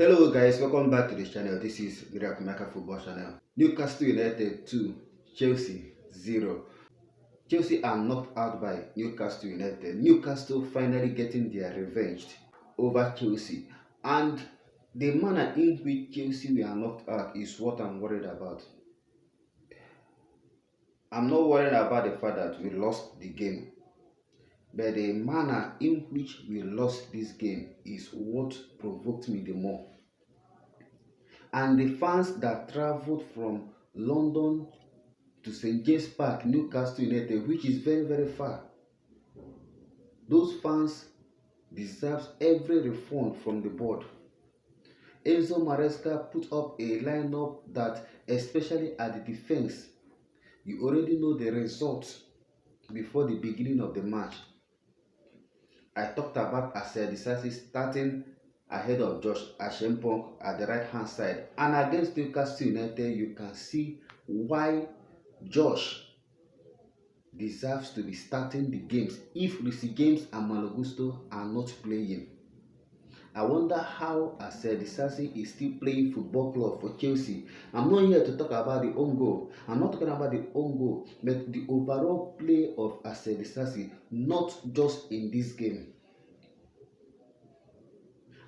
Hello guys, welcome back to the channel. This is NEWCASTLE Football Channel. Newcastle United 2, Chelsea 0. Chelsea are knocked out by Newcastle United. Newcastle finally getting their revenge over Chelsea. And the manner in which Chelsea were knocked out is what I'm worried about. I'm not worried about the fact that we lost the game. But the manner in which we lost this game is what provoked me the more. And the fans that traveled from London to St. James Park, Newcastle United, which is very, very far, those fans deserve every refund from the board. ENZO Maresca put up a lineup that, especially at the defense, you already know the results before the beginning of the match. I talked about Disasi starting ahead of Josh Ashempong at the right hand side, and against Newcastle United you can see why Josh deserves to be starting the games if Reece James and Malo Gusto are not playing. I wonder how Disasi is still playing football club for Chelsea. I'm not here to talk about the own goal. I'm not talking about the own goal, but the overall play of Disasi, not just in this game.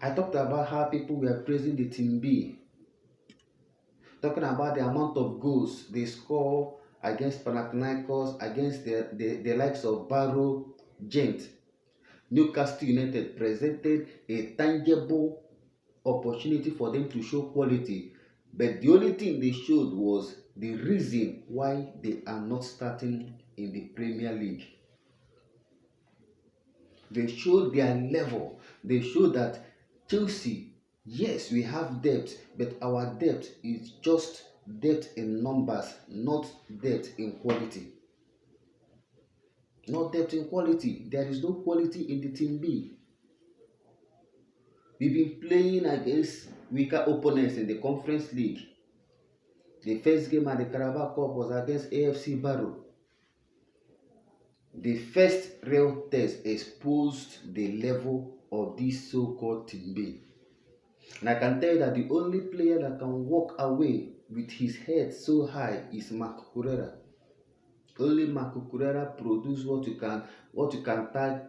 I talked about how people were praising the Team B, talking about the amount of goals they score against Panathinaikos, against the likes of Barrow, Gent. Newcastle United presented a tangible opportunity for them to show quality, but the only thing they showed was the reason why they are not starting in the Premier League. They showed their level. They showed that Chelsea, yes, we have depth, but our depth is just depth in numbers, not depth in quality. Not depth in quality. There is no quality in the Team B. We've been playing against weaker opponents in the Conference League. The first game at the CARABAO Cup was against AFC Barrow. The first real test exposed the level of this so-called Team B. And I can tell you that the only player that can walk away with his head so high is Marco Cucurella. Only Marco Cucurella produced what you can tag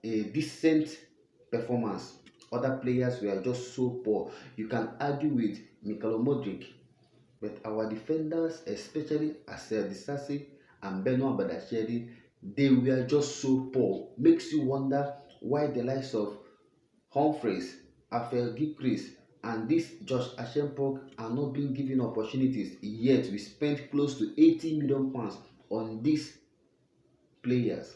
a decent performance. Other players were just so poor. You can argue with Mikhailo Modric, but our defenders, especially Disasi and Benoit Badiashile, they were just so poor. Makes you wonder why the likes of Humphreys, Afel Gikris, and this Josh Ashempong are not being given opportunities. Yet we spent close to 80 million pounds on these players.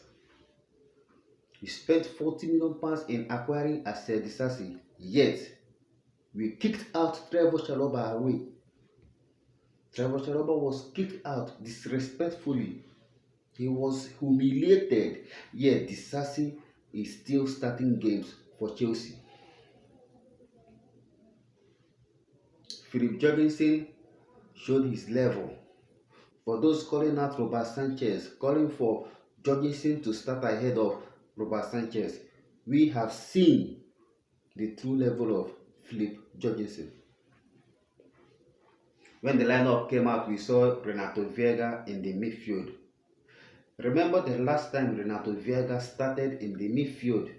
We spent 40 million pounds in acquiring Disasi. Yet we kicked out Trevor Chalobah away. Trevor Chalobah was kicked out disrespectfully. He was humiliated, yet Disasi is still starting games for Chelsea. Philip Jorgensen showed his level. For those calling out Robert Sanchez, calling for Jorgensen to start ahead of Robert Sanchez, we have seen the true level of Philip Jorgensen. When the lineup came out, we saw Renato Veiga in the midfield. Remember the last time Renato Veiga started in the midfield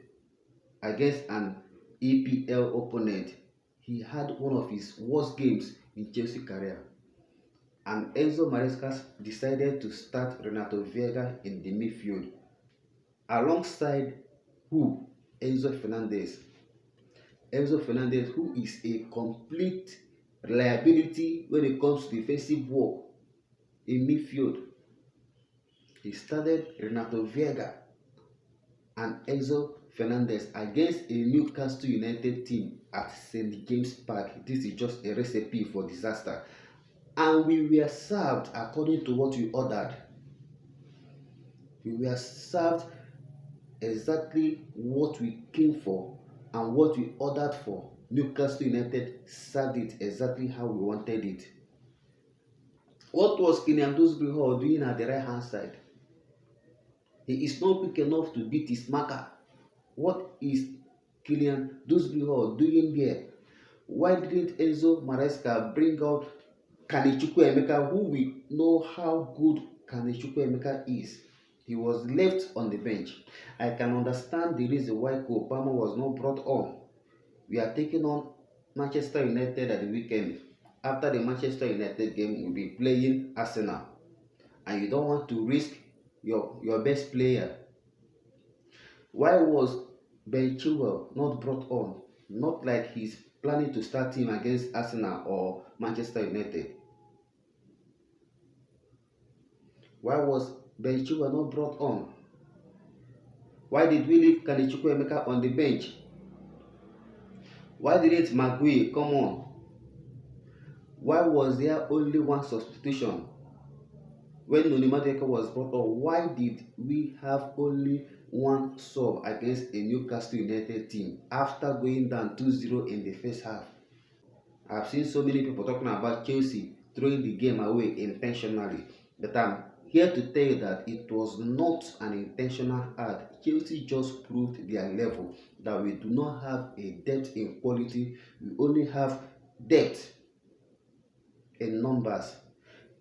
against an EPL opponent, he had one of his worst games in Chelsea career. And ENZO Maresca decided to start Renato Veiga in the midfield alongside who? Enzo Fernandez. Enzo Fernandez, who is a complete reliability when it comes to defensive work in midfield. He started Renato Veiga and Enzo Fernandez against a Newcastle United team at St. James Park. This is just a recipe for disaster. And we were served according to what we ordered. We were served exactly what we came for and what we ordered for. Newcastle United served it exactly how we wanted it. What was Kylian Dewsbury-Hall doing at the right hand side? He is not quick enough to beat his marker. What is Kylian Dewsbury-Hall doing there? Why didn't Enzo Maresca bring out Emeka, who we know how good Emeka is? He was left on the bench. I can understand the reason why Cole Palmer was not brought on. We are taking on Manchester United at the weekend. After the Manchester United game, we'll be playing Arsenal. And you don't want to risk your best player. Why was Ben Chilwell not brought on? Not like he's planning to start him against Arsenal or Manchester United. Why was Ben Chilwell not brought on? Why did we leave Emeka on the bench? Why didn't Maguire come on? Why was there only one substitution? When Nonimadeka was brought on, why did we have only one sub against a Newcastle United team after going down 2-0 in the first half? I've seen so many people talking about Chelsea throwing the game away intentionally, but I'm here to tell you that it was not an intentional act. Chelsea just proved their level, that we do not have a depth in quality, we only have depth in numbers.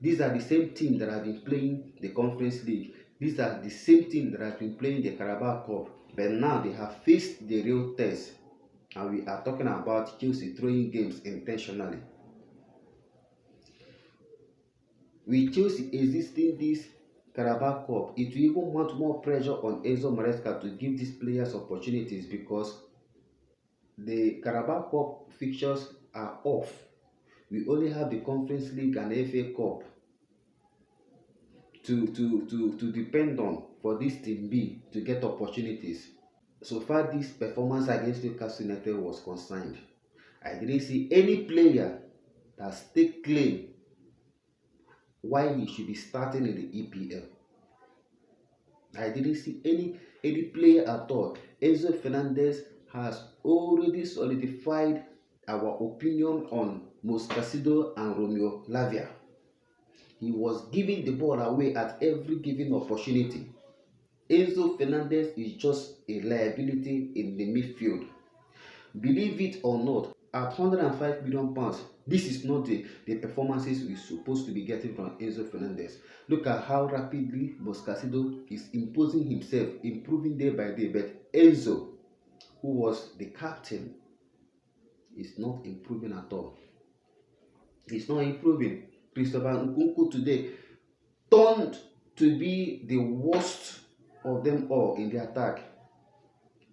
These are the same team that have been playing the Conference League. These are the same team that have been playing the Carabao Cup, but now they have faced the real test, and we are talking about Chelsea throwing games intentionally. With Chelsea existing this Carabao Cup, it will even want more pressure on Enzo Maresca to give these players opportunities, because the Carabao Cup fixtures are off. We only have the Conference League and FA Cup to depend on for this team B to get opportunities. So far, this performance against Newcastle United was concerned. I didn't see any player that stake claim why he should be starting in the EPL. I didn't see any player at all. Enzo Fernandez has already solidified our opinion on Moscasido and Romeo Lavia. He was giving the ball away at every given opportunity. Enzo Fernandez is just a liability in the midfield. Believe it or not, at £105 million, this is not the performances we're supposed to be getting from Enzo Fernandez. Look at how rapidly Moscasido is imposing himself, improving day by day. But Enzo, who was the captain, is not improving at all. He's not improving. Christopher Nkunku today turned to be the worst of them all in the attack.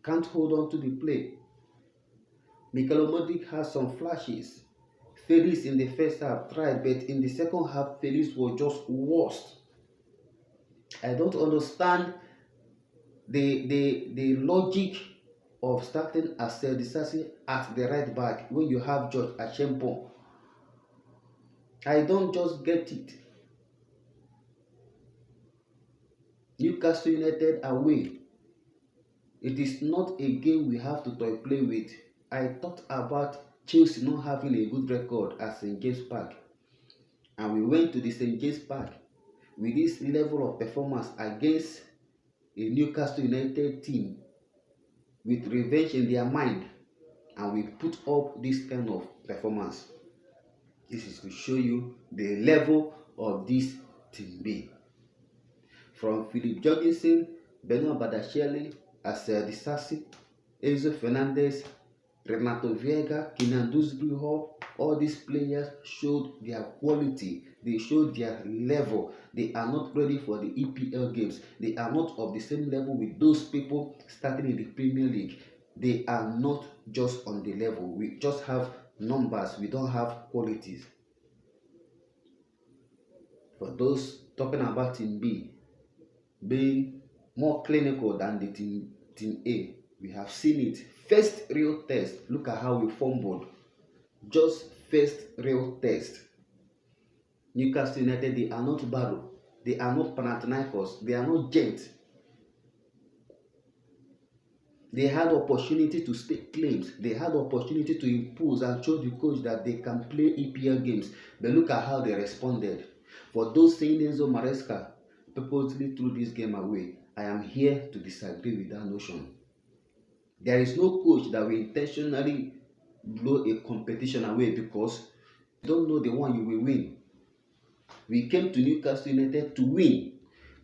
Can't hold on to the play. Mikel Modric has some flashes. Felix in the first half tried, but in the second half, Felix was just worst. I don't understand the logic of starting Asel Disasi at the right back when you have George Achempo. I don't just get it. Newcastle United away. It is not a game we have to toy play with. I talked about Chelsea not having a good record at St. James Park, and we went to the St. James Park with this level of performance against a Newcastle United team with revenge in their mind, and we put up this kind of performance. This is to show you the level of this team B. From Philip Jorgensen, Benoit Badiashile, Asel Disasi, Enzo Fernandez, Renato Vieira, Kenan Dewsbury-Hall, all these players showed their quality. They showed their level. They are not ready for the EPL games. They are not of the same level with those people starting in the Premier League. They are not just on the level. We just have numbers. We don't have qualities. For those talking about Team B being more clinical than the Team A, we have seen it. First real test. Look at how we fumbled. Just first real test. Newcastle United, they are not Barrow. They are not Panathinaikos. They are not Gent. They had opportunity to stake claims. They had opportunity to impose and show the coach that they can play EPL games. But look at how they responded. For those saying Enzo Maresca purposely threw this game away, I am here to disagree with that notion. There is no coach that will intentionally blow a competition away because you don't know the one you will win. We came to Newcastle United to win.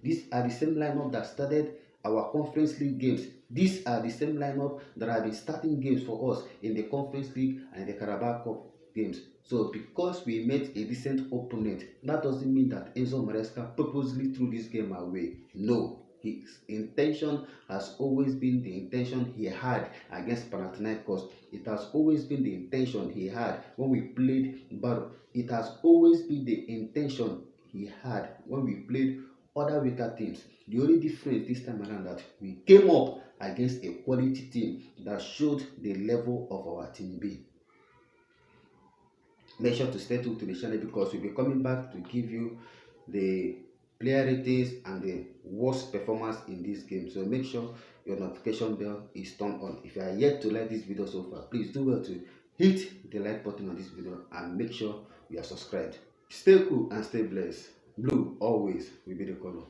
These are the same lineup that started our Conference League games. These are the same lineup that have been starting games for us in the Conference League and the Carabao Cup games. So because we met a decent opponent, that doesn't mean that ENZO MARESCA purposely threw this game away. No. His intention has always been the intention he had against Panathinaikos. It has always been the intention he had when we played Baro. It has always been the intention he had when we played other weaker teams. The only difference this time around that we came up against a quality team that showed the level of our team B. Make sure to stay tuned to the channel because we'll be coming back to give you the player ratings and the worst performance in this game. So make sure your notification bell is turned on. If you are yet to like this video so far, please do well to hit the like button on this video and make sure you are subscribed. Stay cool and stay blessed. Blue always will be the color.